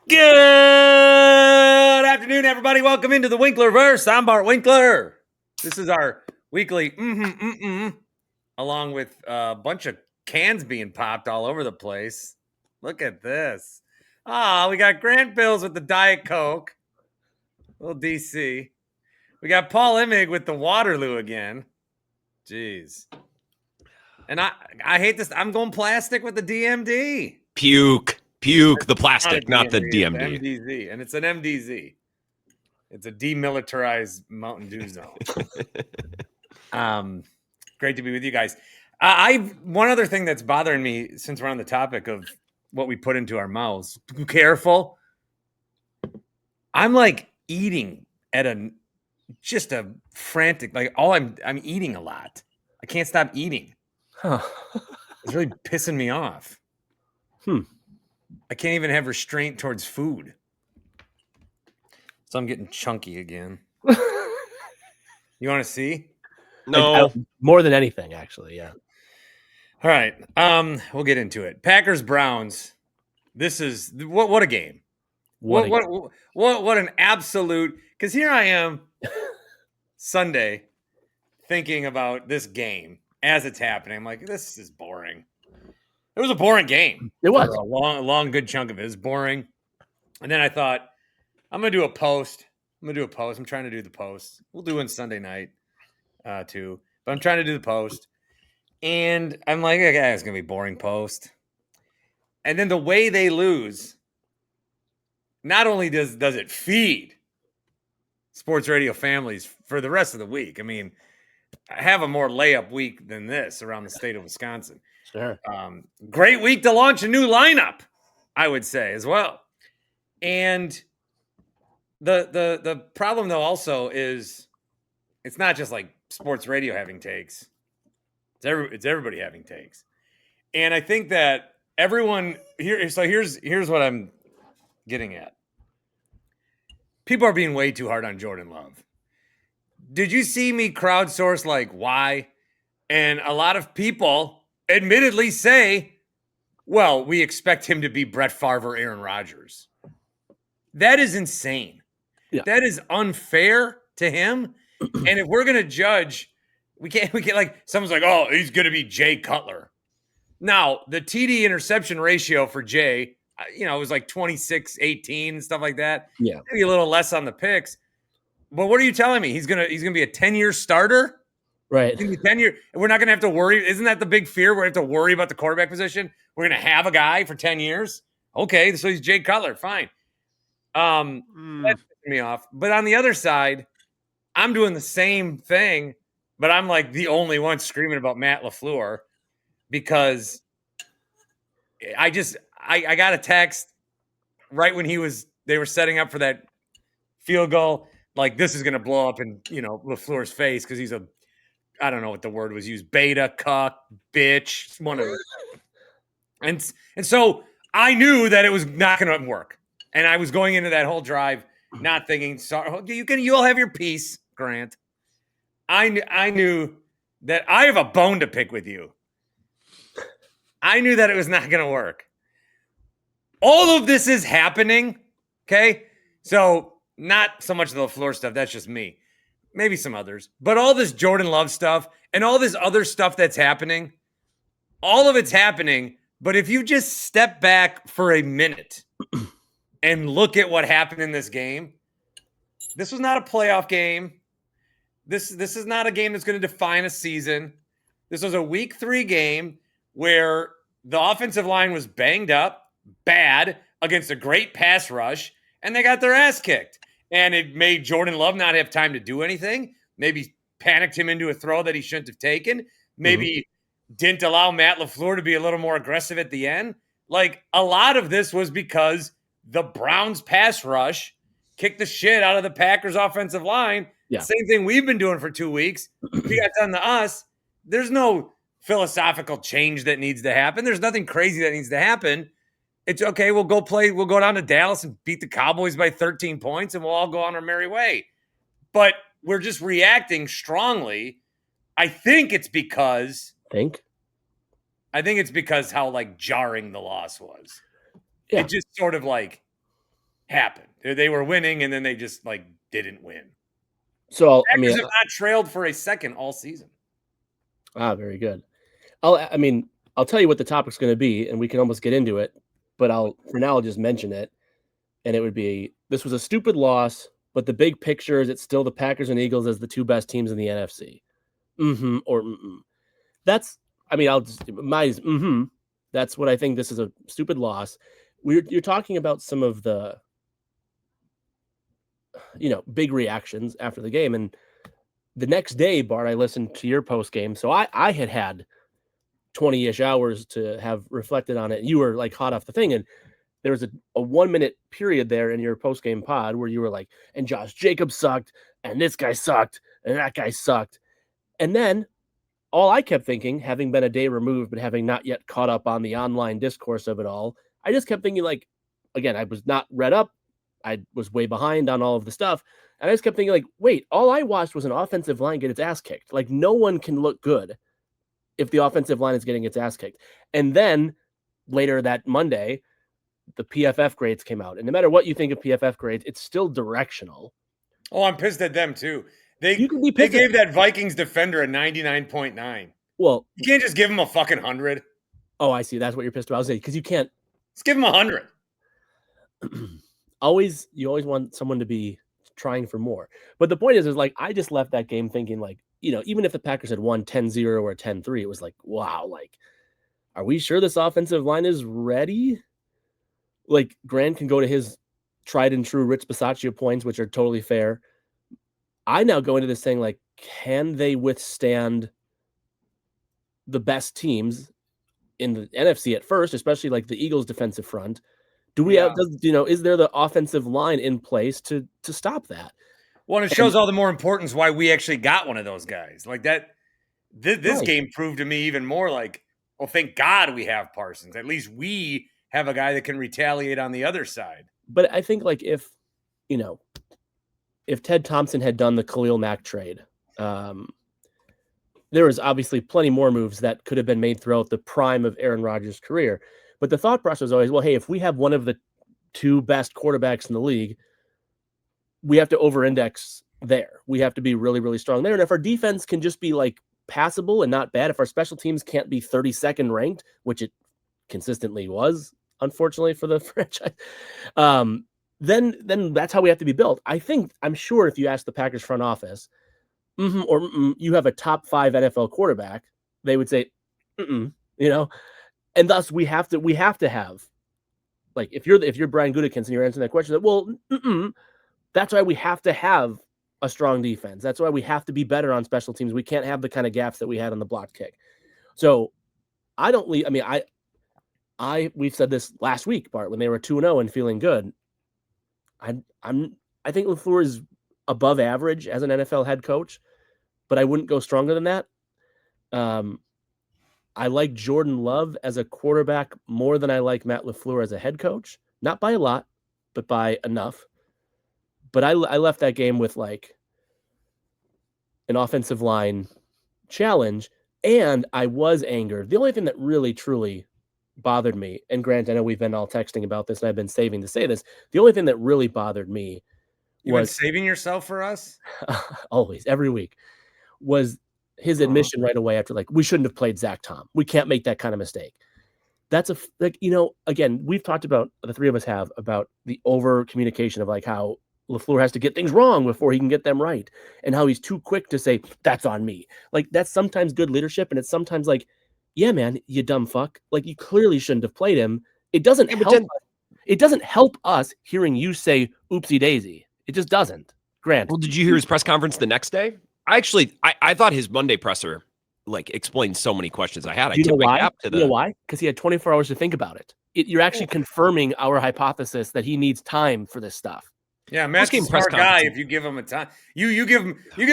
Good afternoon, everybody. Welcome into the Winklerverse. I'm Bart Winkler. This is our weekly along with a bunch of cans being popped all over the place. Look at this. We got Grant Bills with the Diet Coke. Little DC. We got Paul Immig with the Waterloo again. Jeez. And I hate this. I'm going plastic with the DMD. Puke, the plastic, not the DMD. It's MDZ, and it's an MDZ. It's a demilitarized Mountain Dew zone. Great to be with you guys. One other thing that's bothering me, since we're on the topic of what we put into our mouths. Be careful. I'm like eating at a frantic, like I'm eating a lot. I can't stop eating. Huh. It's really pissing me off. I can't even have restraint towards food. So I'm getting chunky again. You want to see? No. More than anything, actually, yeah. All right. We'll get into it. Packers Browns. This is what a game. What an absolute, because here I am Sunday thinking about this game as it's happening. I'm like, this is boring. It was a boring game. It was. For a long, good chunk of it. It was boring. And then I thought, I'm going to do a post. I'm trying to do the post. We'll do it Sunday night too. But I'm trying to do the post. And I'm like, okay, it's going to be a boring post. And then the way they lose, not only does it feed sports radio families for the rest of the week. I mean, I have a more layup week than this around the state of Wisconsin. Sure. Great week to launch a new lineup, I would say, as well. And the problem, though, is it's not just like sports radio having takes. It's everybody having takes. And I think that everyone here, so here's what I'm getting at. People are being way too hard on Jordan Love. Did you see me crowdsource like why? And a lot of people admittedly say, well, we expect him to be Brett Favre or Aaron Rodgers. That is insane. Yeah. That is unfair to him. And if we're going to judge, we can't like, someone's like, oh, he's going to be Jay Cutler. Now, the TD interception ratio for Jay, it was like 26-18 and stuff like that. Yeah. Maybe a little less on the picks. But what are you telling me? He's gonna be a 10-year starter? Right. 10-year. We're not gonna have to worry. Isn't that the big fear? We have to worry about the quarterback position. We're gonna have a guy for 10 years. Okay, so he's Jay Cutler. Fine. That's pissing me off. But on the other side, I'm doing the same thing, but I'm like the only one screaming about Matt LaFleur because I got a text right when they were setting up for that field goal. Like, this is going to blow up in, LaFleur's face because he's I don't know what the word was used, beta, cuck, bitch, one of them. And so I knew that it was not going to work. And I was going into that whole drive not thinking, sorry, you'll have your piece, Grant. I knew that I have a bone to pick with you. I knew that it was not going to work. All of this is happening, okay? So not so much the LaFleur stuff. That's just me. Maybe some others. But all this Jordan Love stuff and all this other stuff that's happening, all of it's happening. But if you just step back for a minute and look at what happened in this game, this was not a playoff game. This is not a game that's going to define a season. This was a week 3 game where the offensive line was banged up, bad, against a great pass rush, and they got their ass kicked. And it made Jordan Love not have time to do anything. Maybe panicked him into a throw that he shouldn't have taken. Maybe didn't allow Matt LaFleur to be a little more aggressive at the end. Like, a lot of this was because the Browns pass rush kicked the shit out of the Packers offensive line. Yeah. Same thing we've been doing for 2 weeks. If you got done to us, there's no philosophical change that needs to happen. There's nothing crazy that needs to happen. It's okay. We'll go down to Dallas and beat the Cowboys by 13 points and we'll all go on our merry way. But we're just reacting strongly. I think it's because how like jarring the loss was. Yeah. It just sort of like happened. They were winning, and then they just like didn't win. So Packers have not trailed for a second all season. Very good. I'll tell you what the topic's going to be, and we can almost get into it. But for now I'll just mention it, and it would be this was a stupid loss, but the big picture is it's still the Packers and Eagles as the two best teams in the NFC. That's That's what I think. This is a stupid loss. You're talking about some of the big reactions after the game, and the next day, Bart, I listened to your post game, so I had 20-ish hours to have reflected on it. You were like hot off the thing, and there was a 1-minute period there in your post game pod where you were like, and Josh Jacobs sucked, and this guy sucked, and that guy sucked, and then all I kept thinking, having been a day removed, but having not yet caught up on the online discourse of it all, I just kept thinking, like, again, I was not read up. I was way behind on all of the stuff. And I just kept thinking, like, wait, all I watched was an offensive line get its ass kicked. Like, no one can look good if the offensive line is getting its ass kicked. And then later that Monday, the PFF grades came out. And no matter what you think of PFF grades, it's still directional. Oh, I'm pissed at them, too. They gave that Vikings defender a 99.9. Well, you can't just give him a fucking 100. Oh, I see. That's what you're pissed about. I was saying, because you can't. Let's give him 100. You always want someone to be trying for more. But the point is like, I just left that game thinking, like, even if the Packers had won 10-0 or 10-3, it was like, wow, like, are we sure this offensive line is ready? Like, Grant can go to his tried and true Rich Bisaccia points, which are totally fair. I now go into this saying, like, can they withstand the best teams in the NFC at first, especially like the Eagles' defensive front? Do we have, is there the offensive line in place to stop that? Well, it shows all the more importance why we actually got one of those guys. Like that, this game proved to me even more like, well, thank God we have Parsons. At least we have a guy that can retaliate on the other side. But I think, like, if Ted Thompson had done the Khalil Mack trade, there was obviously plenty more moves that could have been made throughout the prime of Aaron Rodgers' career. But the thought process was always, well, hey, if we have one of the two best quarterbacks in the league, we have to over-index there. We have to be really, really strong there. And if our defense can just be like passable and not bad, if our special teams can't be 32nd ranked, which it consistently was, unfortunately, for the franchise, then that's how we have to be built. I'm sure if you ask the Packers front office, you have a top 5 NFL quarterback, they would say, and thus we have to have, like, if you're Brian Gutekunst and you're answering that question, that's why we have to have a strong defense. That's why we have to be better on special teams. We can't have the kind of gaps that we had on the block kick. So we've said this last week, Bart, when they were 2-0 and feeling good. I think LaFleur is above average as an NFL head coach, but I wouldn't go stronger than that. I like Jordan Love as a quarterback more than I like Matt LaFleur as a head coach. Not by a lot, but by enough. But I left that game with, like, an offensive line challenge, and I was angered. The only thing that really, truly bothered me, and Grant, I know we've been all texting about this, and I've been saving to say this, the only thing that really bothered me You've been saving yourself for us? Always, every week, was his admission right away after, like, we shouldn't have played Zach Tom. We can't make that kind of mistake. That's again, we've talked about, the three of us have, about the over communication of, like, how LaFleur has to get things wrong before he can get them right, and how he's too quick to say, that's on me. Like, that's sometimes good leadership, and it's sometimes like, yeah, man, you dumb fuck. Like, you clearly shouldn't have played him. It doesn't help us hearing you say oopsie daisy. It just doesn't. Grant. Well, did you hear his press conference the next day? I thought his Monday presser, like, explained so many questions I had. You know why? You know why? Because he had 24 hours to think about it. You're actually confirming our hypothesis that he needs time for this stuff. Yeah, Matt's a smart guy. If you give him a time, you give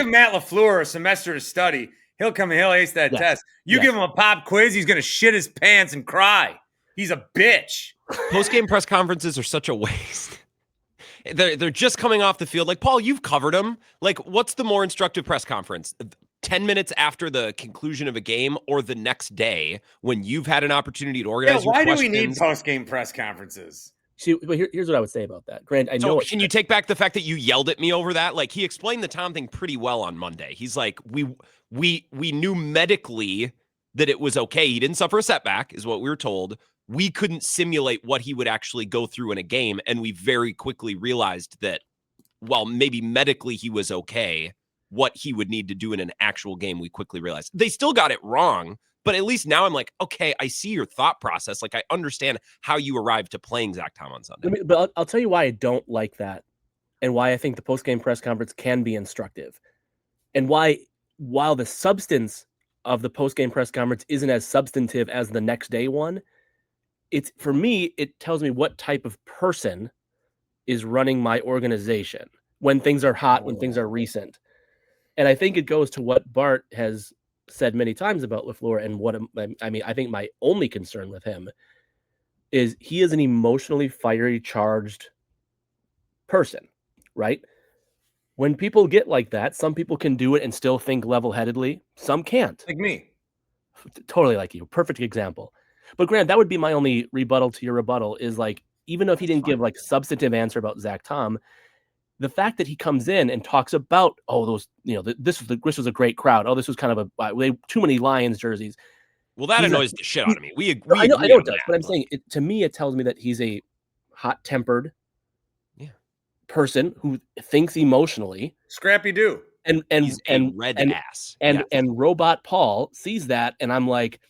Matt LaFleur a semester to study. He'll ace that test. You give him a pop quiz, he's gonna shit his pants and cry. He's a bitch. Post-game press conferences are such a waste. They're just coming off the field. Like, Paul, you've covered them. Like, what's the more instructive press conference? 10 minutes after the conclusion of a game, or the next day when you've had an opportunity to organize your questions? Why do we need post-game press conferences? See, but here's what I would say about that. Grant, I So know. can you take back the fact that you yelled at me over that? Like, he explained the Tom thing pretty well on Monday. He's like, we knew medically that it was okay. He didn't suffer a setback, is what we were told. We couldn't simulate what he would actually go through in a game, and we very quickly realized that while maybe medically he was okay, what he would need to do in an actual game, we quickly realized. They still got it wrong, but at least now I'm like, okay, I see your thought process. Like, I understand how you arrived to playing Zach Tom on Sunday. But I'll tell you why I don't like that, and why I think the post-game press conference can be instructive, and why, while the substance of the post-game press conference isn't as substantive as the next day one, it's, for me, it tells me what type of person is running my organization when things are hot, when things are recent. And I think it goes to what Bart has said many times about LaFleur, and what I mean, I think my only concern with him is he is an emotionally fiery, charged person, right? When people get like that, some people can do it and still think level-headedly. Some can't. Like me. Totally like you. Perfect example. But Grant, that would be my only rebuttal to your rebuttal, is like, even though if he didn't give like substantive answer about Zach Tom, the fact that he comes in and talks about, those, this was a great crowd. Oh, this was kind of too many Lions jerseys. Well, that annoys the shit out of me. I know it does, but I'm saying, to me, it tells me that he's a hot-tempered person who thinks emotionally. Scrappy Doo. And red ass. And Robot Paul sees that, and I'm like,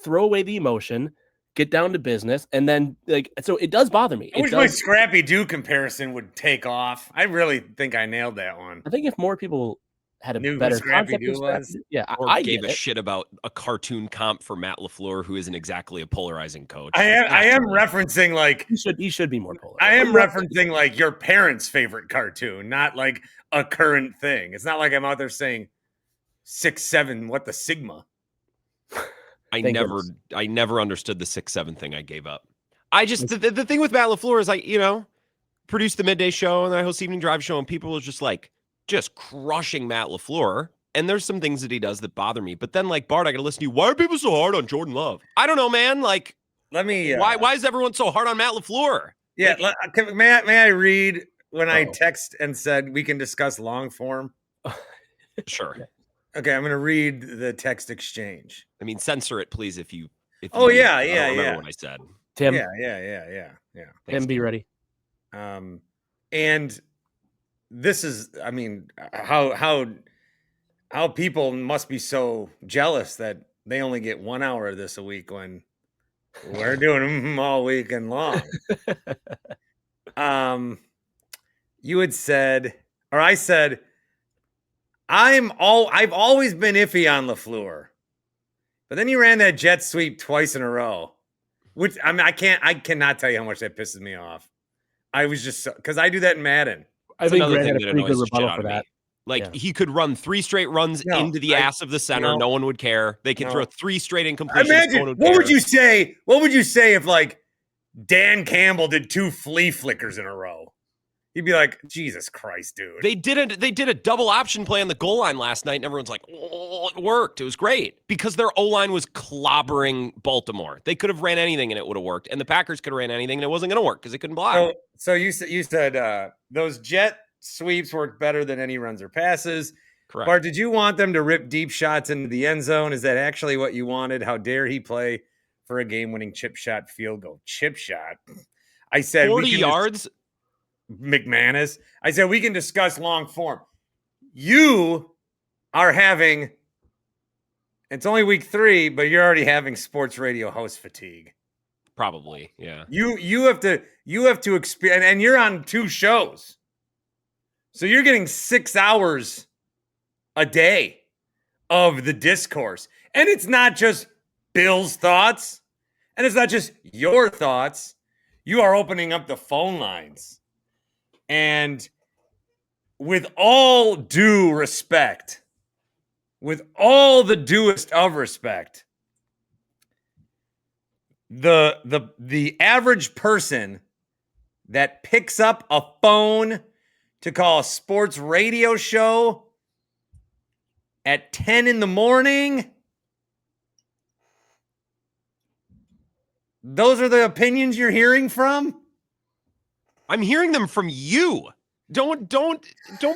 throw away the emotion, get down to business, and then, like, so it does bother me. I wish my Scrappy Doo comparison would take off. I really think I nailed that one. I think if more people had a better Scrappy concept Doo of Scrappy, was, or I gave a shit about a cartoon comp for Matt LaFleur, who isn't exactly a polarizing coach. I am referencing, like, he should be more polarized. I am referencing like your parents' favorite cartoon, not like a current thing. It's not like I'm out there saying 6'7", what the Sigma. I never understood the 6'7" thing. I gave up. I just the thing with Matt LaFleur is, I produced the midday show and I host Evening Drive show, and people were just crushing Matt LaFleur. And there's some things that he does that bother me. But then, like, Bart, I got to listen to you. Why are people so hard on Jordan Love? I don't know, man. Like, let me. Why is everyone so hard on Matt LaFleur? Yeah, may I read when I text and said we can discuss long form? Sure. Okay, I'm going to read the text exchange. I mean, censor it, please, if you. Yeah. I don't remember what I said. Tim. Yeah. Tim, be ready. And this is, I mean, how people must be so jealous that they only get 1 hour of this a week when we're doing them all weekend long. You had said, or I said, I've always been iffy on LaFleur, but then he ran that jet sweep twice in a row, which, I mean, I cannot tell you how much that pisses me off. I was just, because I do that in Madden. I think Grant had a pretty good rebuttal for that. Like, he could run 3 straight runs into the ass of the center. No one would care. They could throw 3 straight incompletions. Imagine, what would you say? What would you say if, like, Dan Campbell did 2 flea flickers in a row? He'd be like, Jesus Christ, dude. They did a double option play on the goal line last night, and everyone's like, oh, it worked. It was great. Because their O-line was clobbering Baltimore. They could have ran anything, and it would have worked. And the Packers could have ran anything, and it wasn't going to work because they couldn't block. So you said those jet sweeps work better than any runs or passes. Correct. Bart, did you want them to rip deep shots into the end zone? Is that actually what you wanted? How dare he play for a game-winning chip shot field goal? Chip shot. I said 40 yards. McManus. I said we can discuss long form. You are having, it's only week 3, but you're already having sports radio host fatigue. Probably, yeah. You have to experience, and you're on 2 shows. So you're getting 6 hours a day of the discourse. And it's not just Bill's thoughts, and it's not just your thoughts. You are opening up the phone lines. And with all due respect, with all the duest of respect, the average person that picks up a phone to call a sports radio show at 10 in the morning Those are the opinions you're hearing from? I'm hearing them from you. Don't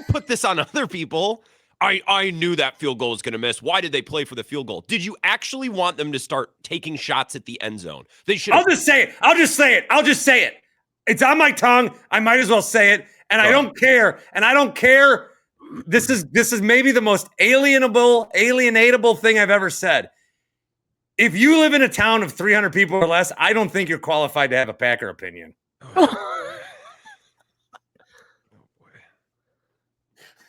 put this on other people. I knew that field goal was going to miss. Why did they play for the field goal? Did you actually want them to start taking shots at the end zone? They should. I'll just say it. It's on my tongue. I might as well say it. And I don't care. And I don't care. This is maybe the most alienatable thing I've ever said. If you live in a town of 300 people or less, I don't think you're qualified to have a Packer opinion. Oh,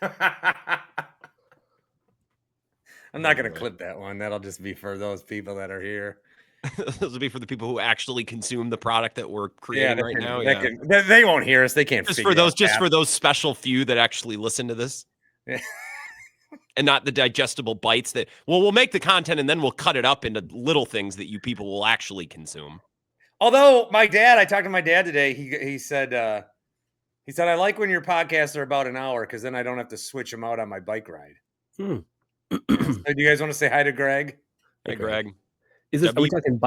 boy. I'm not going to clip that one. That'll just be for those people that are here. Those will be for the people who actually consume the product that we're creating right now. They won't hear us. They can't. Just for those special few that actually listen to this. Yeah. And not the digestible bites that, well, we'll make the content and then we'll cut it up into little things that you people will actually consume. Although I talked to my dad today. He said, I like when your podcasts are about an hour because then I don't have to switch them out on my bike ride. Hmm. So do you guys want to say hi to Greg? Hey, Greg. Are we talking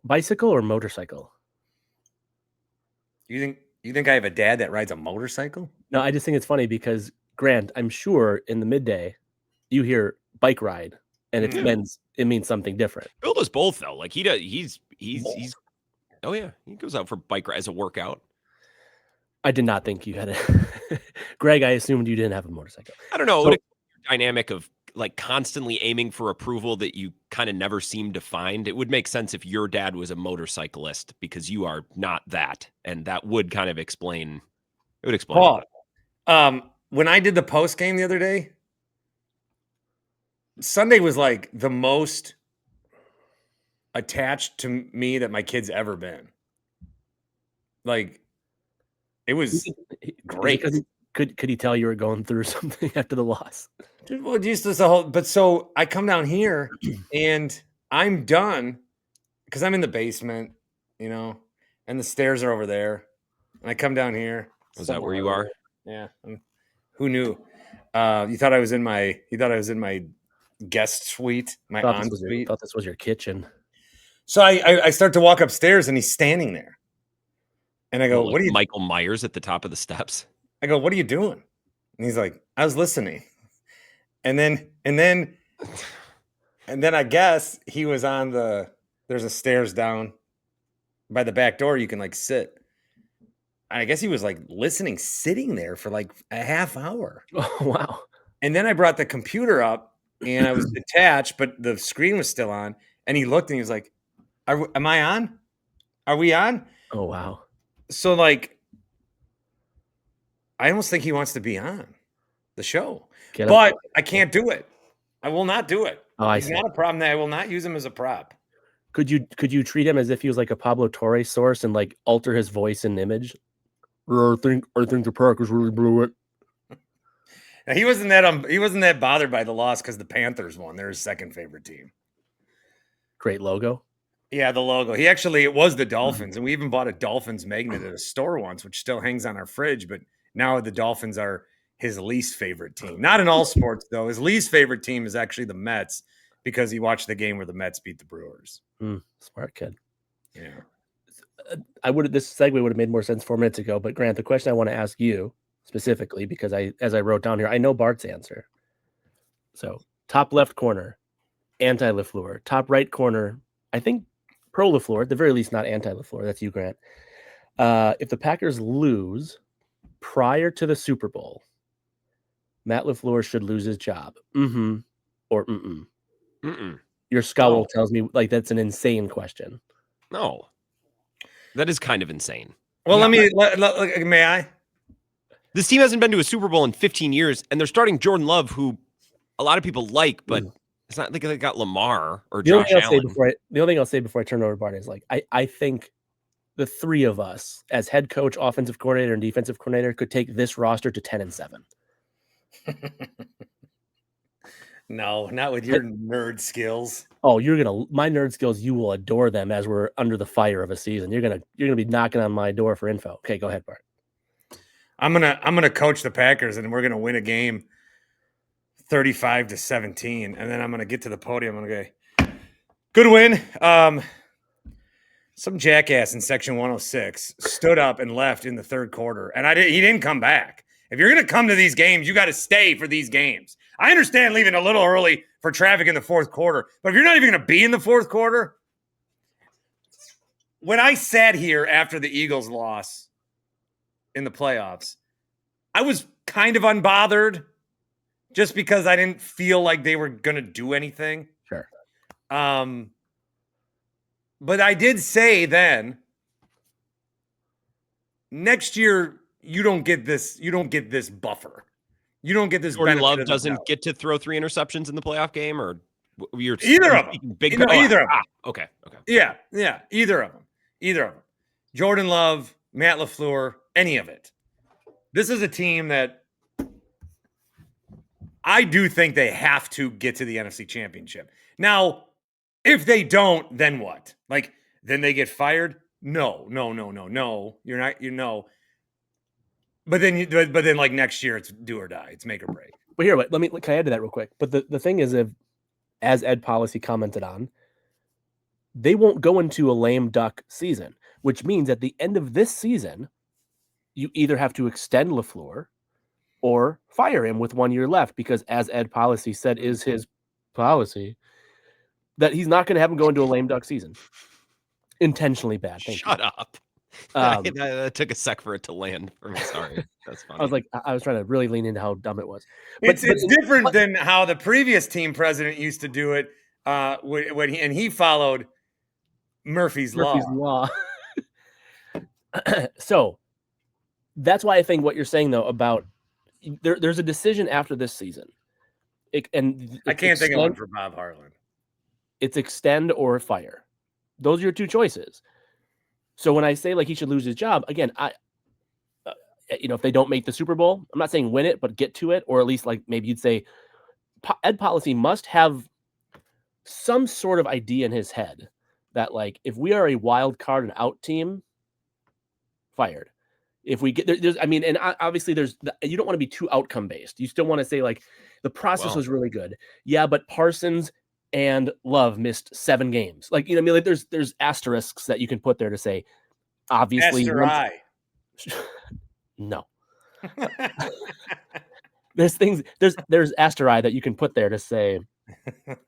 bicycle or motorcycle? You think I have a dad that rides a motorcycle? No, I just think it's funny because Grant, I'm sure in the midday you hear bike ride and it means something different. Bill does both though. Like he does, he's oh yeah, he goes out for bike ride as a workout. I did not think you had a Greg, I assumed you didn't have a motorcycle. I don't know. So, dynamic of like constantly aiming for approval that you kind of never seem to find. It would make sense if your dad was a motorcyclist because you are not that. And that would kind of explain. It would explain. Paul, when I did the post game the other day, Sunday was like the most attached to me that my kid's ever been. Like, it was great. Could he tell you were going through something after the loss? Well, just this whole. But so I come down here and I'm done because I'm in the basement, and the stairs are over there. And I come down here. Is that where you are? Yeah. Who knew? You thought I was in my guest suite, my ensuite. Thought this was your kitchen. So I start to walk upstairs and he's standing there. And I go, what are you, Michael Myers at the top of the steps? I go, what are you doing? And he's like, I was listening. And then I guess he was on there's a stairs down by the back door. You can like sit. I guess he was like listening, sitting there for like a half hour. Oh, wow. And then I brought the computer up and I was detached, but the screen was still on. And he looked and he was like, am I on? Are we on? Oh, wow. So like, I almost think he wants to be on the show, but I can't do it. I will not do it. Oh, He's not a problem. That I will not use him as a prop. Could you treat him as if he was like a Pablo Torre source and like alter his voice and image? I think the Packers really blew it. Now, he wasn't that bothered by the loss because the Panthers won. They're his second favorite team. Great logo. Yeah, the logo. It was the Dolphins, and we even bought a Dolphins magnet at a store once, which still hangs on our fridge. But now the Dolphins are his least favorite team. Not in all sports, though. His least favorite team is actually the Mets because he watched the game where the Mets beat the Brewers. Smart kid. Yeah. This segue would have made more sense 4 minutes ago, but Grant, the question I want to ask you specifically, because as I wrote down here, I know Bart's answer. So top left corner, anti-LaFleur. Top right corner, I think pro LaFleur, at the very least, not anti-LaFleur. That's you, Grant. If the Packers lose prior to the Super Bowl, Matt LaFleur should lose his job. Mm-hmm. Or mm-mm. Mm-mm. Your scowl tells me like that's an insane question. No. That is kind of insane. Well, may I? This team hasn't been to a Super Bowl in 15 years, and they're starting Jordan Love, who a lot of people like, but it's not like they got Lamar or Josh Allen. The only thing I'll say before I turn it over to Bart is like, I think the three of us as head coach, offensive coordinator, and defensive coordinator could take this roster to 10-7. No, not with your nerd skills. Oh, my nerd skills, you will adore them as we're under the fire of a season. You're gonna be knocking on my door for info. Okay, go ahead, Bart. I'm gonna coach the Packers and we're gonna win a game 35-17. And then I'm gonna get to the podium and I'm gonna go, good win. Some jackass in section 106 stood up and left in the third quarter, and he didn't come back. If you're going to come to these games, you got to stay for these games. I understand leaving a little early for traffic in the fourth quarter, but if you're not even going to be in the fourth quarter, when I sat here after the Eagles loss in the playoffs, I was kind of unbothered just because I didn't feel like they were going to do anything. Sure. But I did say then, next year you don't get this. You don't get this buffer. You don't get this. Jordan Love doesn't get to throw 3 interceptions in the playoff game, or you're either of them. Big either of them. Okay. Yeah. Either of them. Jordan Love, Matt LaFleur, any of it. This is a team that I do think they have to get to the NFC Championship. Now, if they don't, then what? Like, then they get fired? No. You're not, But then, like next year, it's do or die. It's make or break. But here, can I add to that real quick? But the thing is, as Ed Policy commented on, they won't go into a lame duck season, which means at the end of this season, you either have to extend LaFleur or fire him with 1 year left, because as Ed Policy said is his policy, that he's not going to have him go into a lame duck season. Intentionally bad. Shut up. That took a sec for it to land for me. Sorry. That's funny. I was trying to really lean into how dumb it was. It's different than how the previous team president used to do it when he followed Murphy's Law. So that's why I think what you're saying, though, about there's a decision after this season. I can't think of one for Bob Harlan. It's extend or fire. Those are your two choices. So when I say like he should lose his job, again, if they don't make the Super Bowl, I'm not saying win it, but get to it, or at least like maybe you'd say Ed Policy must have some sort of idea in his head that like if we are a wild card and out team, fired. If we get and obviously you don't want to be too outcome based. You still want to say like the process was really good. Yeah, but Parsons and Love missed 7 games. Like, like there's asterisks that you can put there to say, obviously. No. There's asterisk that you can put there to say,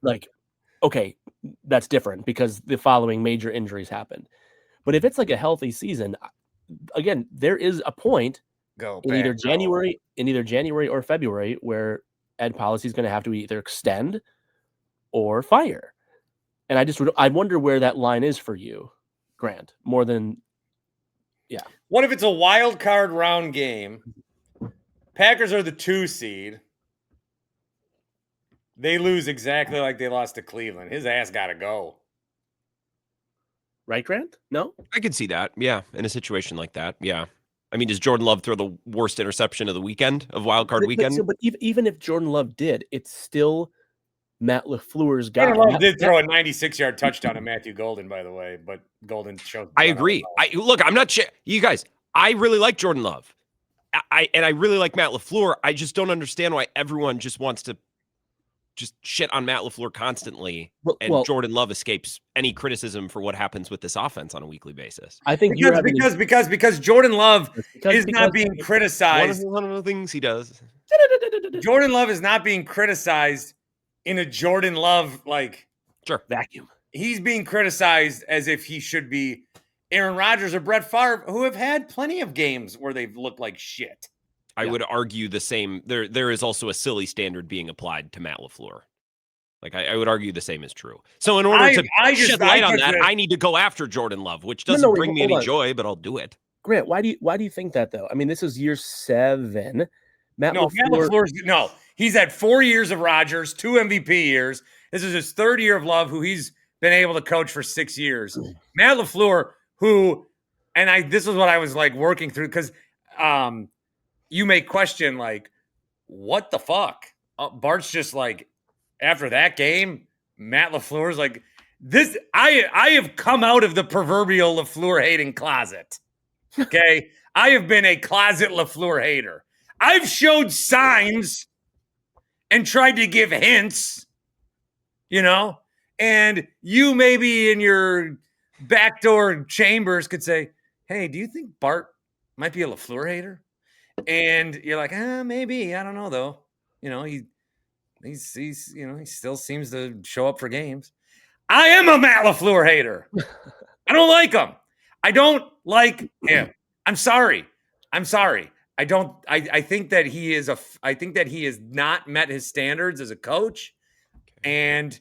like, okay, that's different because the following major injuries happened. But if it's like a healthy season, again, there is a point in either January or February where Ed Policy is going to have to either extend or fire. And I wonder where that line is for you, Grant, more than, yeah. What if it's a wild card round game? Packers are the 2 seed. They lose exactly like they lost to Cleveland. His ass got to go. Right, Grant? No? I could see that. Yeah. In a situation like that. Yeah. I mean, does Jordan Love throw the worst interception of the weekend, of wild card weekend? But even if Jordan Love did, it's still Matt LaFleur's guy. Jordan Love did throw a 96-yard touchdown to Matthew Golden, by the way, but Golden showed. I agree. I'm not you guys. I really like Jordan Love. I really like Matt LaFleur. I just don't understand why everyone just wants to just shit on Matt LaFleur constantly, and Jordan Love escapes any criticism for what happens with this offense on a weekly basis. I think because Jordan Love is not being criticized. One of the things he does. Jordan Love is not being criticized in a Jordan Love vacuum. He's being criticized as if he should be Aaron Rodgers or Brett Favre, who have had plenty of games where they've looked like shit. I would argue the same. There is also a silly standard being applied to Matt LaFleur. Like I would argue the same is true. So in order to shed light on that, I need to go after Jordan Love, which doesn't bring me any joy, but I'll do it. Grant, why do you think that though? I mean, this is year 7. Matt LaFleur's he's had 4 years of Rodgers, 2 MVP years. This is his 3rd year of Love, who he's been able to coach for 6 years. Matt LaFleur, this is what I was like working through, because you may question, like, what the fuck? Bart's just like, after that game, Matt LaFleur's like, this. I have come out of the proverbial LaFleur hating closet. Okay, I have been a closet LaFleur hater. I've showed signs and tried to give hints, and you maybe in your backdoor chambers could say, "Hey, do you think Bart might be a LaFleur hater?" And you're like, maybe. I don't know though. He's he still seems to show up for games. I am a Matt LaFleur hater. I don't like him. I don't like him. I'm sorry. I don't. I think that he is I think that he has not met his standards as a coach, and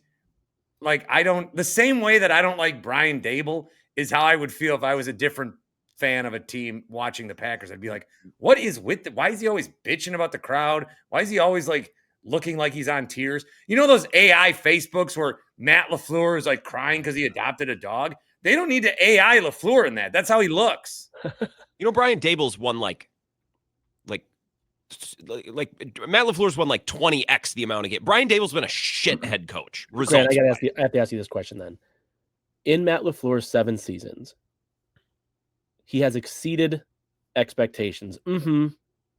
like I don't. The same way that I don't like Brian Dable is how I would feel if I was a different fan of a team watching the Packers. I'd be like, what is with why is he always bitching about the crowd? Why is he always like looking like he's on tears? You know those AI Facebooks where Matt LaFleur is like crying because he adopted a dog? They don't need to AI LaFleur in that. That's how he looks. Brian Dable's won like Matt LaFleur's won like 20x the amount of games. Brian Dable's been a shit head coach. Grant, I have to ask you this question then. In Matt LaFleur's 7 seasons, he has exceeded expectations.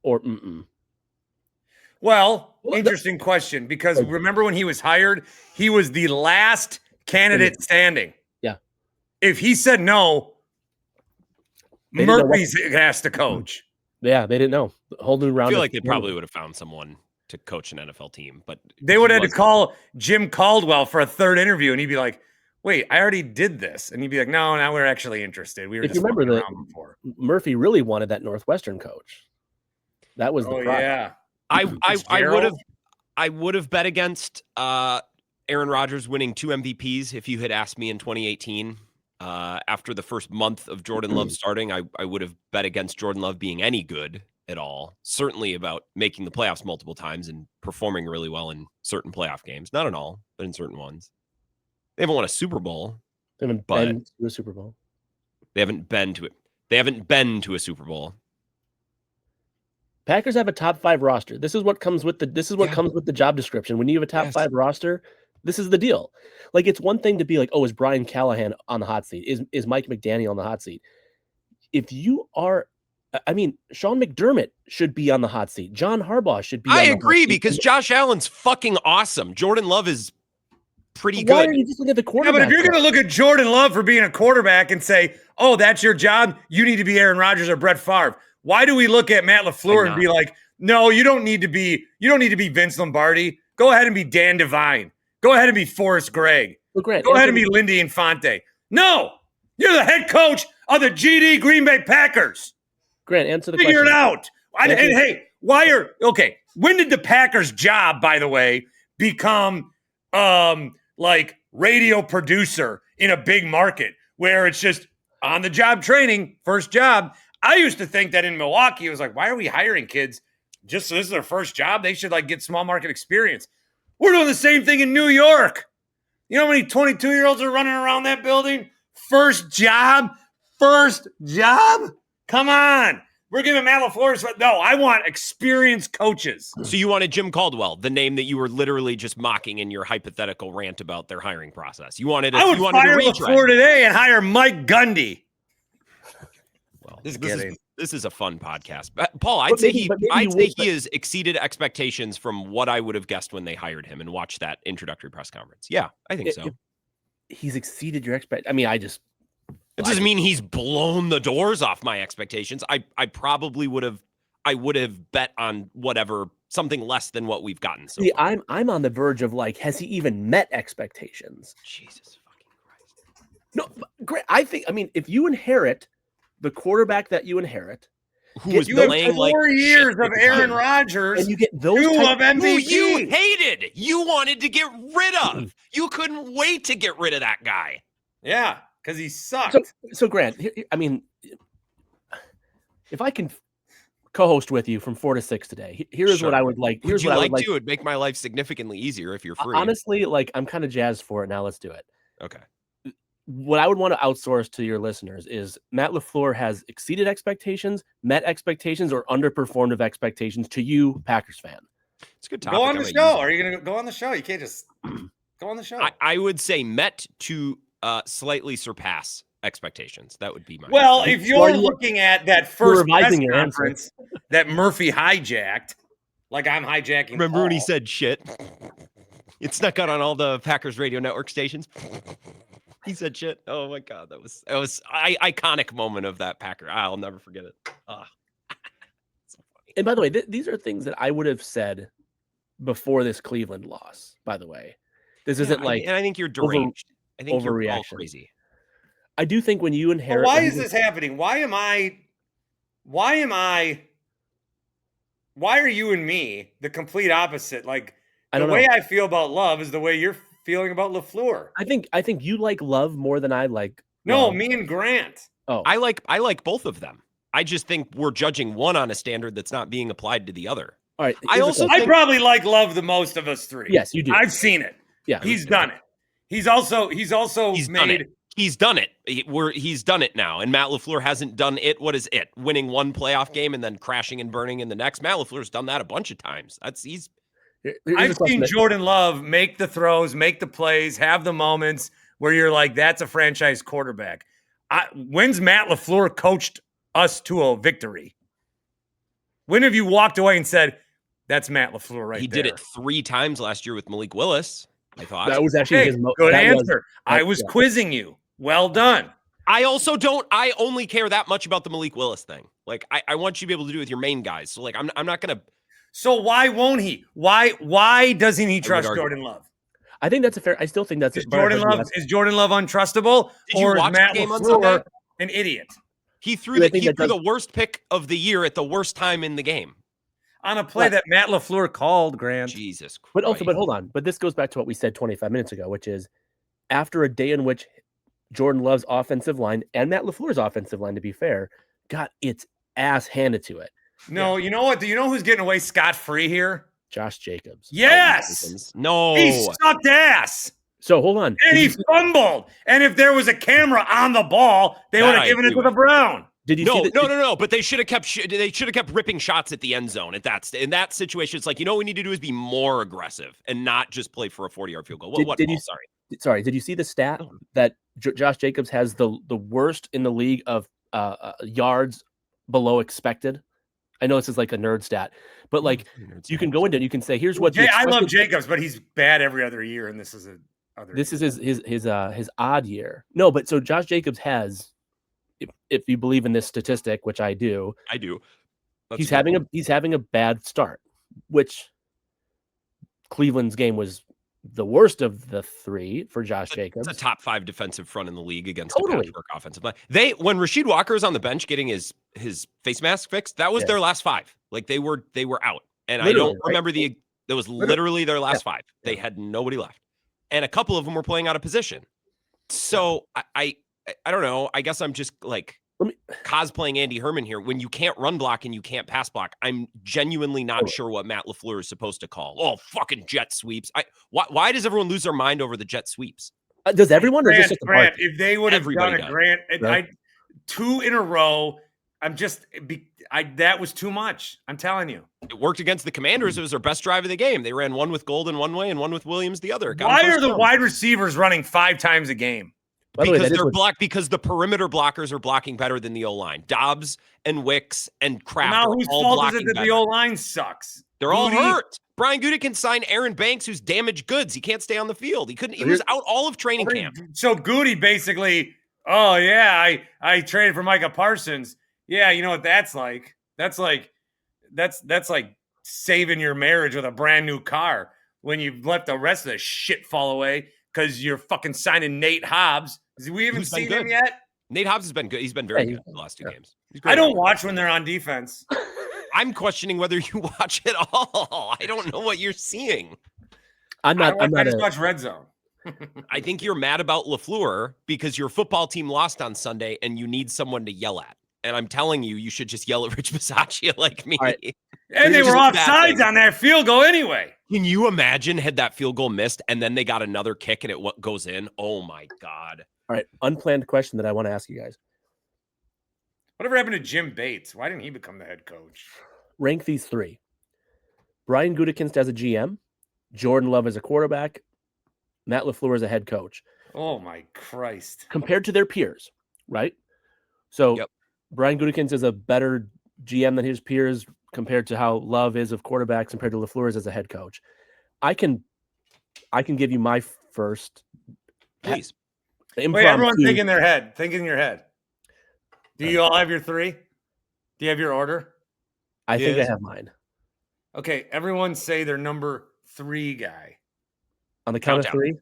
Or mm-mm. Well, interesting question, because remember when he was hired, he was the last candidate standing. Yeah. If he said no, Murphy's has to coach. Yeah, they didn't know. Whole new round. I feel like they probably would have found someone to coach an NFL team, but they would have had to call Jim Caldwell for a third interview, and he'd be like, "Wait, I already did this," and he'd be like, "No, now we're actually interested. We were just remember around before." Murphy really wanted that Northwestern coach. That was the problem. Yeah. I would have bet against Aaron Rodgers winning 2 MVPs if you had asked me in 2018. After the first month of Jordan Love starting, I would have bet against Jordan Love being any good at all. Certainly about making the playoffs multiple times and performing really well in certain playoff games. Not in all, but in certain ones. They haven't won a Super Bowl. They haven't been to a Super Bowl. They haven't been to it. They haven't been to a Super Bowl. Packers have a top 5 roster. This is what comes with the job description. When you have a top 5 roster, this is the deal. Like, it's one thing to be like, oh, is Brian Callahan on the hot seat? Is Mike McDaniel on the hot seat? If you are, Sean McDermott should be on the hot seat. John Harbaugh should be. I agree, because Josh Allen's fucking awesome. Jordan Love is pretty good. Why are you just looking at the quarterback? Yeah, but if you're going to look at Jordan Love for being a quarterback and say, oh, that's your job, you need to be Aaron Rodgers or Brett Favre. Why do we look at Matt LaFleur and be like, no, you don't need to be Vince Lombardi. Go ahead and be Dan Devine. Go ahead and be Forrest Gregg. Go ahead and be Lindy Infante. No, you're the head coach of the GD Green Bay Packers. Grant, answer the question. Figure it out. When did the Packers' job, by the way, become like radio producer in a big market where it's just on the job training, first job? I used to think that in Milwaukee, it was like, why are we hiring kids just so this is their first job? They should like get small market experience. We're doing the same thing in New York. You know how many 22-year-olds are running around that building? First job? Come on. We're giving Matt LaFleur. No, I want experienced coaches. So you wanted Jim Caldwell, the name that you were literally just mocking in your hypothetical rant about their hiring process. I would fire LaFleur today and hire Mike Gundy. Well, this is a fun podcast. Paul, I'd say he has exceeded expectations from what I would have guessed when they hired him and watched that introductory press conference. Yeah, I think so. He's exceeded your expectations. It doesn't mean he's blown the doors off my expectations. I probably would have bet on whatever, something less than what we've gotten so far. I'm on the verge of like, has he even met expectations? Jesus fucking Christ. No, great. If you inherit the quarterback that you inherit, who was playing like 4 years of Aaron Rodgers, and you get those 2 of MVP. Who you hated, you wanted to get rid of. You couldn't wait to get rid of that guy. Yeah, because he sucked. So Grant, if I can co-host with you from 4 to 6 today, here's what I would like. Would you like to? It would make my life significantly easier if you're free. Honestly, like I'm kind of jazzed for it now. Let's do it. Okay. What I would want to outsource to your listeners is Matt LaFleur has exceeded expectations, met expectations, or underperformed of expectations to you, Packers fan. It's a good topic. Go on the show. Are you going to go on the show? You can't just go on the show. I would say met to slightly surpass expectations. That would be my opinion. If you're looking at that first press conference that Murphy hijacked, like I'm hijacking. Remember when he said shit? It snuck out on all the Packers radio network stations. He said shit. Oh my god, that was iconic moment of that Packer. I'll never forget it. So funny. And by the way, these are things that I would have said before this Cleveland loss. By the way, this isn't like. And I think you're deranged. I think you're all overreaction. crazy. I do think when you inherit. Why is this happening? Why are you and me the complete opposite? Like the way I feel about Love is the way you're feeling about LaFleur. I think you like Love more than I like. No, Love. me and Grant. Oh, I like both of them. I just think we're judging one on a standard that's not being applied to the other. All right. I probably like Love the most of us three. Yes, you do. I've seen it. Yeah, he's done it. He's also done it. He's done it. He's done it now. And Matt LaFleur hasn't done it. What is it? Winning one playoff game and then crashing and burning in the next. Matt LaFleur's done that a bunch of times. I've seen Jordan Love make the throws, make the plays, have the moments where you're like, that's a franchise quarterback. When's Matt LaFleur coached us to a victory? When have you walked away and said, that's Matt LaFleur right there? He did it 3 times last year with Malik Willis, I thought. That was actually his good answer. I was quizzing you. Well done. I only care that much about the Malik Willis thing. Like, I want you to be able to do it with your main guys. So, like, I'm not going to. So why won't he? Why doesn't he trust Jordan Love? I think that's a fair. I still think that's is Jordan Love untrustable, or is Matt LaFleur an idiot? He threw the worst pick of the year at the worst time in the game on a play that Matt LaFleur called. Grant, Jesus Christ. But hold on. But this goes back to what we said 25 minutes ago, which is after a day in which Jordan Love's offensive line and Matt LaFleur's offensive line, to be fair, got its ass handed to it. No, you know what? Do you know who's getting away scot-free here? Josh Jacobs. Yes. No. He sucked ass. So hold on. And he fumbled. And if there was a camera on the ball, they would have given it to the Brown. Did you? No. But they should have kept ripping shots at the end zone. In that situation, it's like, you know what we need to do is be more aggressive and not just play for a 40-yard field goal. Sorry. Did you see the stat that Josh Jacobs has the worst in the league of yards below expected? I know this is like a nerd stat, but like you can go into it. You can say, "Here's what." I love Jacobs, but he's bad every other year, and this is his odd year. No, but so Josh Jacobs has, if you believe in this statistic, which I do, he's having a bad start, which Cleveland's game was the worst of the 3 for Josh Jacobs. It's a top 5 defensive front in the league against a patchwork offensive line. When Rasheed Walker was on the bench getting his face mask fixed, that was their last 5. Like they were out. And literally, I don't remember that was literally their last 5. They had nobody left. And a couple of them were playing out of position. So I don't know. I guess I'm just like cosplaying Andy Herman here. When you can't run block and you can't pass block, I'm genuinely not sure what Matt LaFleur is supposed to call. Oh, fucking jet sweeps. Why does everyone lose their mind over the jet sweeps? Does everyone? Grant, if they would have done a Grant, 2 in a row, that was too much. I'm telling you. It worked against the Commanders. It was their best drive of the game. They ran one with Golden one way and one with Williams the other. Why are the wide receivers running 5 times a game? Because they're blocked. Because the perimeter blockers are blocking better than the O-line. Dobbs and Wicks and Kraft now, are whose all fault blocking is it that better. The O-line sucks? They're all hurt. Brian Gutekunst can sign Aaron Banks, who's damaged goods. He can't stay on the field. He was out all of training camp. So Goody basically, I traded for Micah Parsons. Yeah, you know what that's like? That's like saving your marriage with a brand new car when you've let the rest of the shit fall away because you're fucking signing Nate Hobbs. We haven't seen him yet. Nate Hobbs has been good. He's been very good the last 2 games. I don't watch when they're on defense. I'm questioning whether you watch it all. I don't know what you're seeing. I just watch Red Zone. I think you're mad about LaFleur because your football team lost on Sunday and you need someone to yell at. And I'm telling you, you should just yell at Rich Bisaccia like me. Right. And they were offsides on that field goal anyway. Can you imagine had that field goal missed and then they got another kick and it goes in? Oh, my God. All right. Unplanned question that I want to ask you guys. Whatever happened to Jim Bates? Why didn't he become the head coach? Rank these 3. Brian Gutekunst as a GM, Jordan Love as a quarterback, Matt LaFleur as a head coach. Oh, my Christ. Compared to their peers, right? So Brian Gutekunst is a better GM than his peers compared to how Love is of quarterbacks compared to LaFleur as a head coach. I can give you my first. Please. Wait, everyone think in their head. Think in your head. Do you all have your 3? Do you have your order? I think I have mine. Okay, everyone say their number 3 guy. On the count of 3?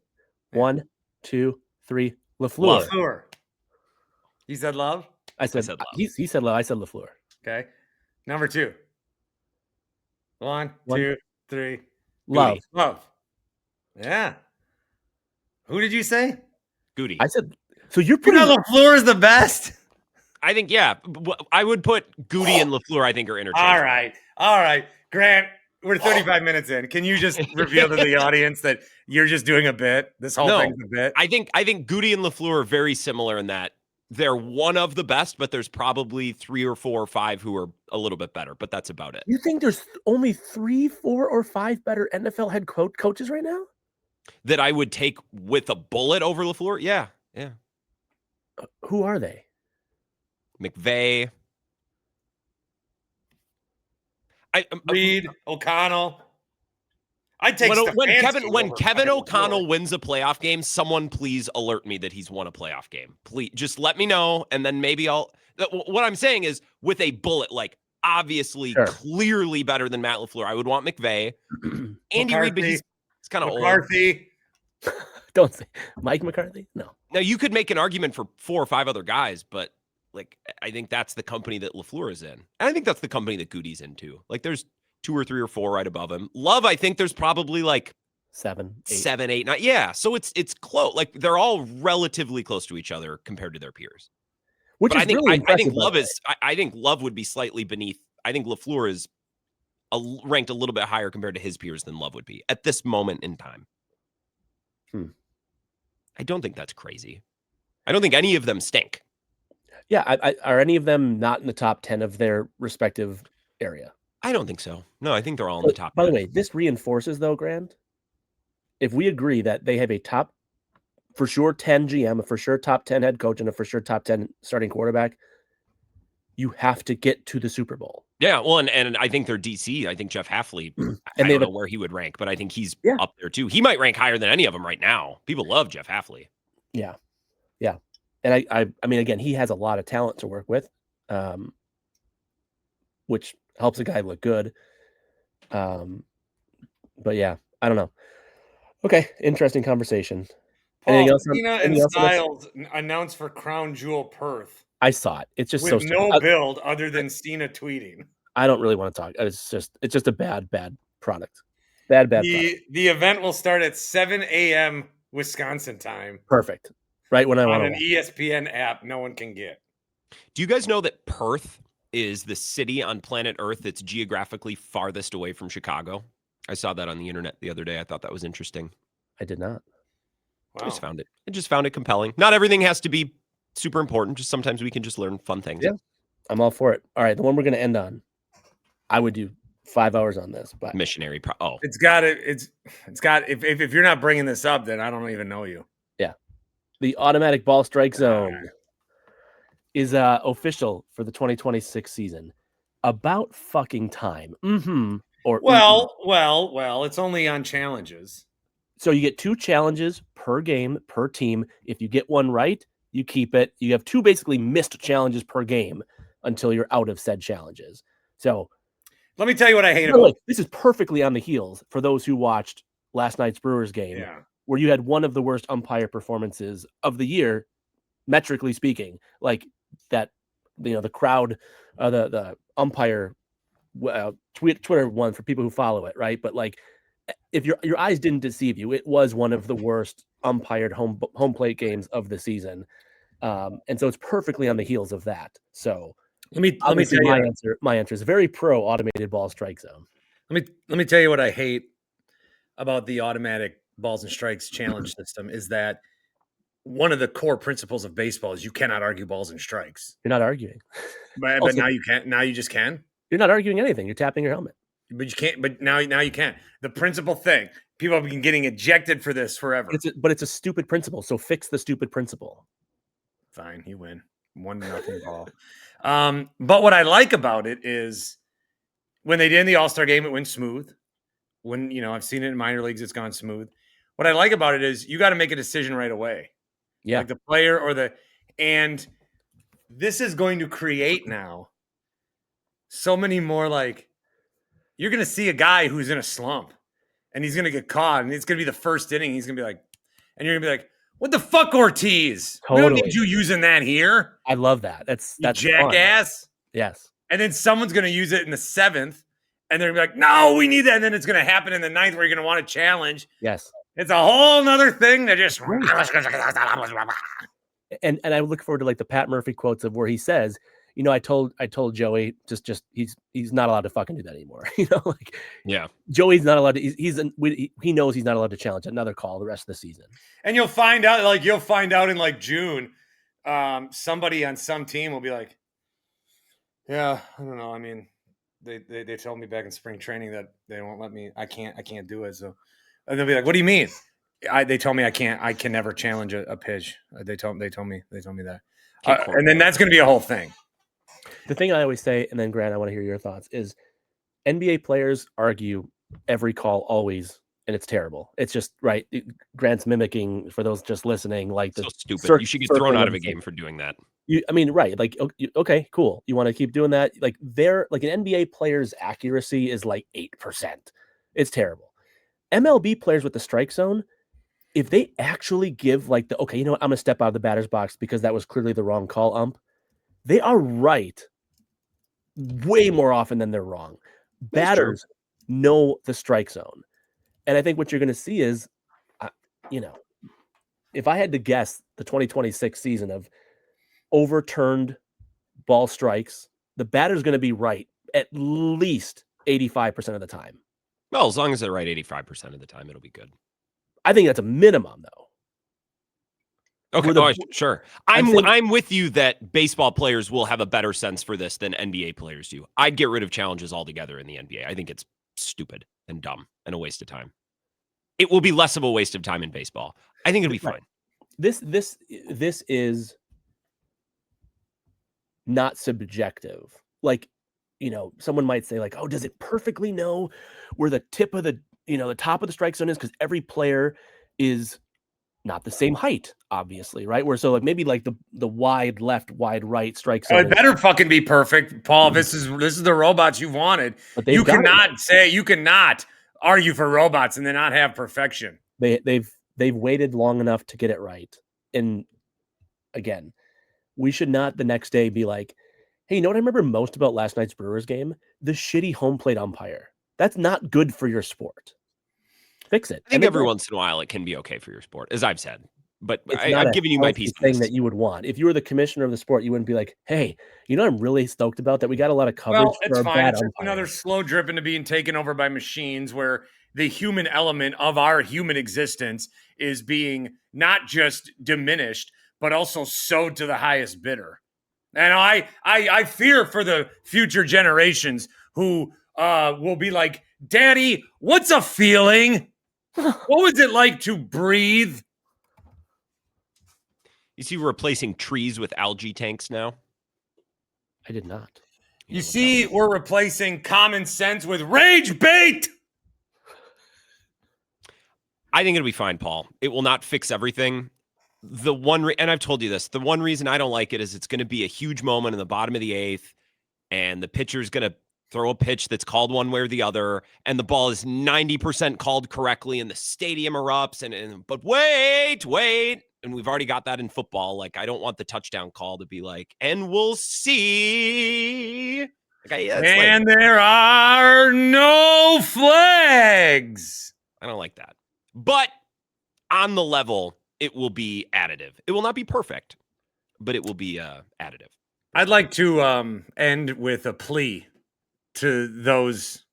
1, 2, 3. LaFleur. LaFleur. He said Love? I said Love. He said Love. I said LaFleur. Okay. Number 2. 1, 2, 3. Love. Love. Yeah. Who did you say? Goody. I said, so you're putting LaFleur is the best? I think, yeah. I would put Goody and LaFleur, I think, are interchangeable. All right. Grant, we're 35 minutes in. Can you just reveal to the audience that you're just doing a bit? This whole thing's a bit? I think Goody and LaFleur are very similar in that they're one of the best, but there's probably 3 or 4 or 5 who are a little bit better, but that's about it. You think there's only 3, 4, or 5 better NFL head coaches right now? That I would take with a bullet over LaFleur? Yeah. Who are they? McVay. Reed, O'Connell. I'd take when Kevin O'Connell wins a playoff game, someone please alert me that he's won a playoff game. Please just let me know, and then maybe I'll. What I'm saying is, with a bullet, like obviously, clearly better than Matt LaFleur. I would want McVay, Andy Reid, but he's kind of old. McCarthy. Don't say Mike McCarthy. No. Now you could make an argument for 4 or 5 other guys, but like I think that's the company that LaFleur is in, and I think that's the company that Goody's in too. Like there's 2 or 3 or 4 right above him. Love, I think there's probably like 7, 8, 9. Yeah, so it's close. Like they're all relatively close to each other compared to their peers. Which but is I think Love is. I think Love would be slightly beneath. I think LaFleur is ranked a little bit higher compared to his peers than Love would be at this moment in time. I don't think that's crazy. I don't think any of them stink. Yeah, are any of them not in the top 10 of their respective area? I don't think so. No, I think they're all in the top 10. By the way, this reinforces, though, Grant, if we agree that they have a top, for sure, 10 GM, a for sure top 10 head coach, and a for sure top 10 starting quarterback, you have to get to the Super Bowl. Yeah, well, and I think they're DC. I think Jeff Halfley, I don't know where he would rank, but I think he's up there too. He might rank higher than any of them right now. People love Jeff Halfley. Yeah. And I mean, again, he has a lot of talent to work with, which helps a guy look good. But yeah, I don't know. Okay, interesting conversation. Paul, anything else? And Styles announced for Crown Jewel Perth. I saw it. It's just with no build other than Cena tweeting. I don't really want to talk. It's just a bad product. Bad product. The event will start at 7 a.m. Wisconsin time. Perfect. Right when I want on an ESPN app no one can get. Do you guys know that Perth is the city on planet Earth that's geographically farthest away from Chicago? I saw that on the internet the other day. I thought that was interesting. I did not. Wow. I just found it compelling. Not everything has to be super important. Just sometimes we can just learn fun things. Yeah, I'm all for it. All right, the one we're going to end on. I would do 5 hours on this, but missionary. It's got. If you're not bringing this up, then I don't even know you. Yeah, the automatic ball strike zone is official for the 2026 season. About fucking time. Or well, it's only on challenges. So you get 2 challenges per game per team. If you get one right, you keep it. You have 2 basically missed challenges per game until you're out of said challenges. So let me tell you what I hate about it. This is perfectly on the heels for those who watched last night's Brewers game, where you had one of the worst umpire performances of the year, metrically speaking. Like that, the crowd, the umpire Twitter one for people who follow it, right? But like, if your eyes didn't deceive you, it was one of the worst umpired home plate games of the season, and so it's perfectly on the heels of that. So let me tell you, my answer is very pro automated ball strike zone. Let me tell you what I hate about the automatic balls and strikes challenge system is that one of the core principles of baseball is you cannot argue balls and strikes. You're not arguing, but also, now you can't. Now you just can. You're not arguing anything. You're tapping your helmet. But you can't. But now you can. The principal thing. People have been getting ejected for this forever. But it's a stupid principle. So fix the stupid principle. Fine, you win 1-0 ball. But what I like about it is when they did in the All-Star game, it went smooth. When I've seen it in minor leagues, it's gone smooth. What I like about it is you got to make a decision right away. Yeah. Like the player and this is going to create now so many more, like, you're going to see a guy who's in a slump and he's going to get caught and it's going to be the first inning. He's going to be like, and you're going to be like, what the fuck, Ortiz? We don't Totally. need you using that here. I love that. That's fun. Jackass. Yes. And then someone's going to use it in the 7th and they're going to be like, no, we need that. And then it's going to happen in the 9th where you're going to want to challenge. Yes. It's a whole nother thing that just. And I look forward to like the Pat Murphy quotes of where he says, you know, I told Joey just he's not allowed to fucking do that anymore. You know, like, yeah, Joey's not allowed to. He knows he's not allowed to challenge another call the rest of the season. And you'll find out in like June, somebody on some team will be like, yeah, I don't know. I mean, they told me back in spring training that they won't let me. I can't do it. So, and they'll be like, what do you mean? They told me I can never challenge a pitch. They told me that. And then that's going to be a whole thing. The thing I always say, and then Grant, I want to hear your thoughts, is NBA players argue every call always, and it's terrible. It's just right. Grant's mimicking, for those just listening, like so stupid. You should get thrown out of a game for doing that. Right. Like, okay, cool. You want to keep doing that? Like, like an NBA player's accuracy is like 8%. It's terrible. MLB players with the strike zone, if they actually give like okay, you know what? I'm going to step out of the batter's box because that was clearly the wrong call, ump. They are right way more often than they're wrong. Batters know the strike zone. And I think what you're going to see is, if I had to guess the 2026 season of overturned ball strikes, the batter's going to be right at least 85% of the time. Well, as long as they're right 85% of the time, it'll be good. I think that's a minimum, though. Okay, sure. I'm with you that baseball players will have a better sense for this than NBA players do. I'd get rid of challenges altogether in the NBA. I think it's stupid and dumb and a waste of time. It will be less of a waste of time in baseball. I think it'll be fine. This is not subjective. Like, someone might say like, oh, does it perfectly know where the tip of the top of the strike zone is? Because every player is not the same height, obviously, right? Where so like maybe like the wide left, wide right strike zone. It better fucking be perfect, Paul. This is the robots you wanted. You cannot argue for robots and then not have perfection. They've waited long enough to get it right. And again, we should not the next day be like, hey, you know what I remember most about last night's Brewers game? The shitty home plate umpire. That's not good for your sport. Fix it. I think every once in a while it can be okay for your sport, as I've said. But I'm giving you my piece of thing that you would want. If you were the commissioner of the sport, you wouldn't be like, hey, I'm really stoked about that. We got a lot of coverage. Well, it's fine. It's another slow drip into being taken over by machines where the human element of our human existence is being not just diminished, but also sowed to the highest bidder. And I fear for the future generations who will be like, Daddy, what's a feeling? What was it like to breathe? You see, we're replacing trees with algae tanks now. I did not. You see, we're replacing common sense with rage bait. I think it'll be fine, Paul. It will not fix everything. And I've told you this, the one reason I don't like it is it's going to be a huge moment in the bottom of the 8th, and the pitcher's going to throw a pitch that's called one way or the other, and the ball is 90% called correctly, and the stadium erupts, but wait, and we've already got that in football. Like, I don't want the touchdown call to be like, and we'll see. And there are no flags. I don't like that. But on the level, it will be additive. It will not be perfect, but it will be additive. I'd like to end with a plea to those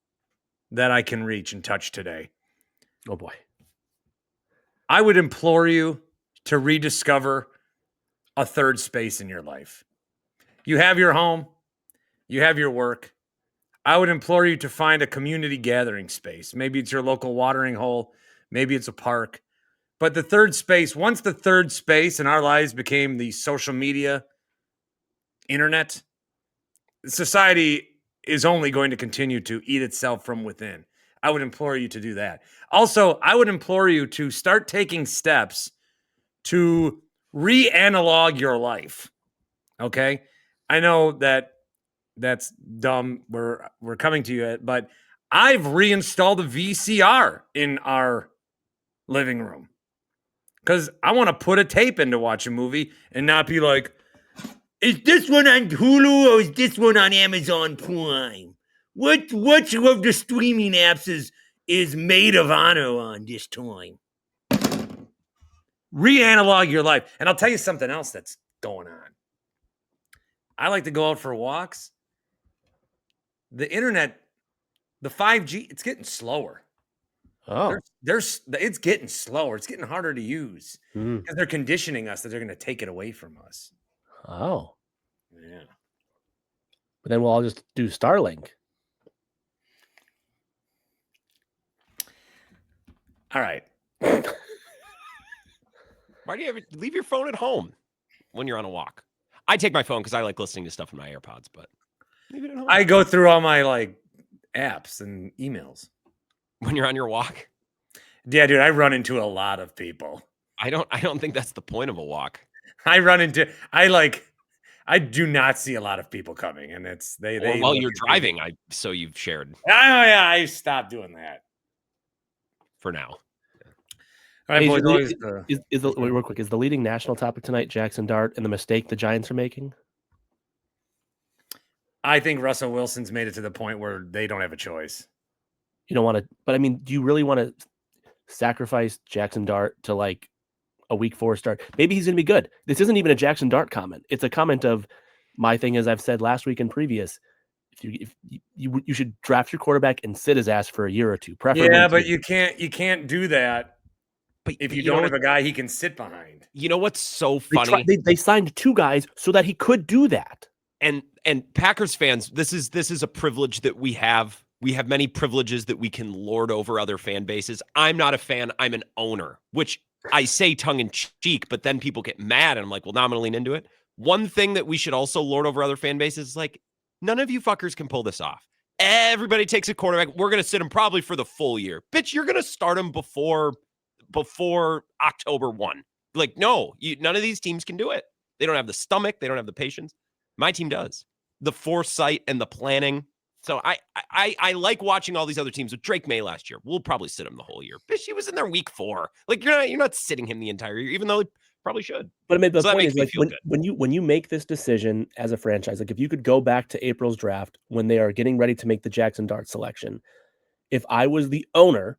that I can reach and touch today. Oh, boy. I would implore you to rediscover a third space in your life. You have your home. You have your work. I would implore you to find a community gathering space. Maybe it's your local watering hole. Maybe it's a park. But the third space, once the third space in our lives became the social media, internet, society is only going to continue to eat itself from within. I would implore you to do that. Also, I would implore you to start taking steps to Re-analog your life. Okay? I know that's dumb. We're coming to you, but I've reinstalled a VCR in our living room because I want to put a tape in to watch a movie and not be like, is this one on Hulu or is this one on Amazon Prime? Which of the streaming apps is Maid of Honor on this time? Re-analog your life. And I'll tell you something else that's going on. I like to go out for walks. The internet, the 5G, it's getting slower. Oh, It's getting slower. It's getting harder to use Hmm. because they're conditioning us that they're going to take it away from us. Oh, Yeah. but then we'll all just do Starlink. All right. Why do you ever leave your phone at home when you're on a walk? I take my phone because I like listening to stuff in my AirPods, but leave it at home. I go through all my like apps and emails. When you're on your walk, Yeah, dude, I run into a lot of people. I don't think that's the point of a walk. I do not see a lot of people coming, and it's they Or while look you're at me. driving, so you've shared Oh yeah, I stopped doing that. for now. All right, Hey, boys. Real quick, is the leading national topic tonight Jackson Dart and the mistake the Giants are making? I think Russell Wilson's made it to the point where they don't have a choice. You don't want to, but I mean, do you really want to sacrifice Jackson Dart to like a week 4 start? Maybe he's going to be good. This isn't even a Jackson Dart comment. It's a comment of my thing, as I've said last week and previous. If you should draft your quarterback and sit his ass for a year or two. Preferably Yeah, but two. you can't do that But if you don't have a guy he can sit behind. You know what's so funny? They signed 2 guys so that he could do that. And Packers fans, this is a privilege that we have. We have many privileges that we can lord over other fan bases. I'm not a fan. I'm an owner, which I say tongue in cheek, but then people get mad. And I'm like, well, now I'm going to lean into it. One thing that we should also lord over other fan bases is like, none of you fuckers can pull this off. Everybody takes a quarterback. We're going to sit him probably for the full year. Bitch, you're going to start him before October 1. Like, no, none of these teams can do it. They don't have the stomach. They don't have the patience. My team does. The foresight and the planning. So I like watching all these other teams with Drake May last year. We'll probably sit him the whole year. Bitch, he was in there week 4. Like you're not sitting him the entire year, even though he probably should. But I mean, the So that point makes is me like feel good. when you make this decision as a franchise, like if you could go back to April's draft when they are getting ready to make the Jackson Dart selection, if I was the owner,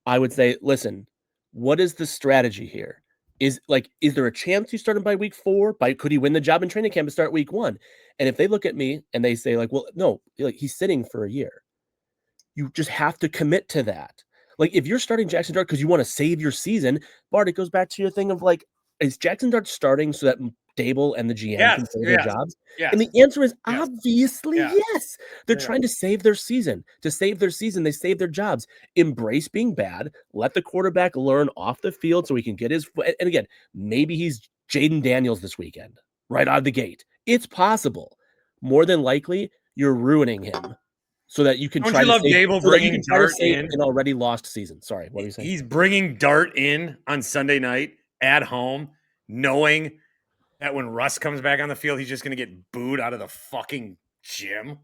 I would say, listen, what is the strategy here? Is there a chance you start him by week 4? Could he win the job in training camp and start week 1? And if they look at me and they say like, well, no, like he's sitting for a year, you just have to commit to that. Like if you're starting Jackson Dart because you want to save your season, Bart, it goes back to your thing of like, is Jackson Dart starting so that Dable and the GM can save their jobs? Yes. And the answer is Yes. obviously yes. They're trying to save their season. To save their season, they save their jobs. Embrace being bad. Let the quarterback learn off the field so he can get his. And again, maybe he's Jaden Daniels this weekend, right out of the gate. It's possible. More than likely, you're ruining him so that you can Don't try you to love save, Dable so that you bringing can try to Dart save in? an already lost season. Sorry, what were you saying? He's bringing Dart in on Sunday night at home, knowing that when Russ comes back on the field, he's just going to get booed out of the fucking gym.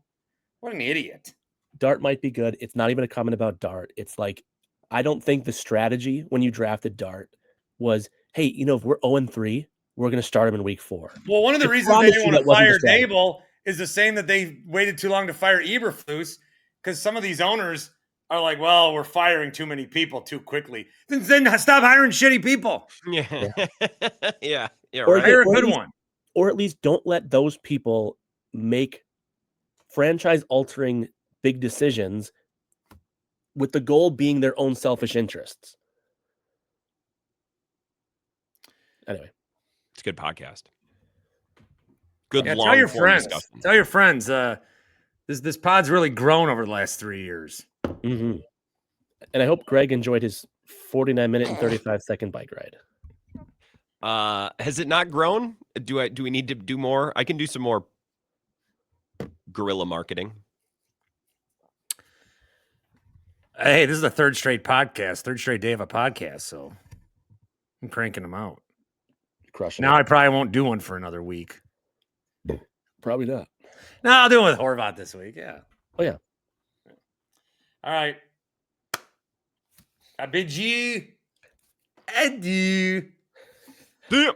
What an idiot. Dart might be good. It's not even a comment about Dart. It's like, I don't think the strategy when you drafted Dart was, hey, if we're 0-3, we're going to start him in week 4. Well, one of the I reasons they promise didn't you want that to wasn't the fire strategy. Dable is the same that they waited too long to fire Eberflus, because some of these owners are like, well, we're firing too many people too quickly. Then stop hiring shitty people. Yeah. Yeah. Or, Right. Hire a or at good least- one. Or at least don't let those people make franchise-altering big decisions with the goal being their own selfish interests. Anyway. It's a good podcast. Good Yeah, long tell your form friends. discussion. Tell your friends. This pod's really grown over the last 3 years. Mm-hmm. And I hope Greg enjoyed his 49-minute and 35-second bike ride. Has it not grown? Do we need to do more? I can do some more guerrilla marketing. Hey, this is the third straight day of a podcast, so I'm cranking them out. crushing Now it. I probably won't do one for another week. Probably not. No, I'll do it with Horvat this week. Yeah. Oh, yeah. All right. I bid you adieu. Damn.